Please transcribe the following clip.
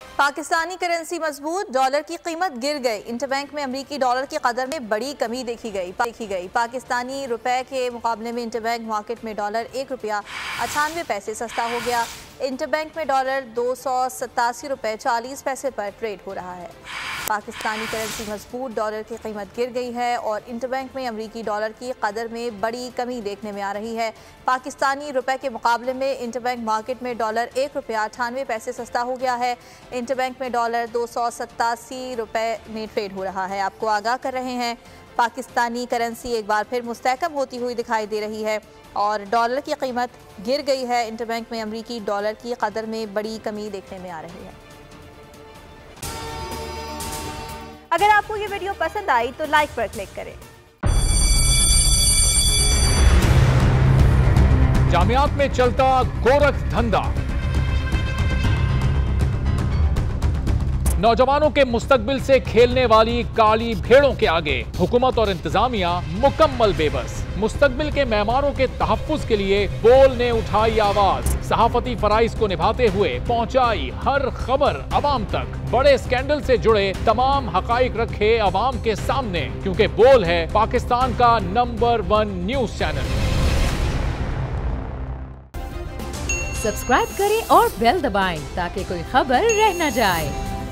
Pakistani currency मजबूत, dollar की कीमत गिर गई। इंटरबैंक में अमरीकी डॉलर की कदर में बड़ी कमी देखी गई। पाकिस्तानी रुपए के मुकाबले में इंटरबैंक मार्केट में डॉलर ₹1.98 सस्ता हो गया। इंटरबैंक में डॉलर ₹287.40 पर ट्रेड हो रहा है। पाकिस्तानी करेंसी मजबूत, डॉलर की कीमत गिर गई है और इंटरबैंक में अमरीकी डॉलर की कदर में बड़ी कमी देखने में आ रही है। पाकिस्तानी रुपए के मुकाबले में इंटरबैंक मार्केट में डॉलर ₹1.98 सस्ता हो गया है। इंटरबैंक में डॉलर ₹287 में ट्रेड हो रहा है। आपको आगाह कर रहे हैं, पाकिस्तानी करेंसी एक बार फिर मुस्तहकम होती हुई दिखाई दे रही है और डॉलर की कीमत गिर गई है। इंटरबैंक में अमरीकी डॉलर की कदर में बड़ी कमी देखने में आ रही है। अगर आपको ये वीडियो पसंद आई तो लाइक पर क्लिक करें। जामियात में चलता गोरख धंधा, नौजवानों के मुस्तकबिल से खेलने वाली काली भेड़ों के आगे हुकूमत और इंतजामिया मुकम्मल बेबस। मुस्तकबिल के मेहमानों के तहफ्फुज के लिए बोल ने उठाई आवाज, सहाफती फराइज को निभाते हुए पहुंचाई हर खबर अवाम तक। बड़े स्कैंडल से जुड़े तमाम हकाइक रखे अवाम के सामने, क्योंकि बोल है पाकिस्तान का नंबर 1 न्यूज चैनल। सब्सक्राइब करें और बेल दबाएं ताकि कोई खबर रह न जाए।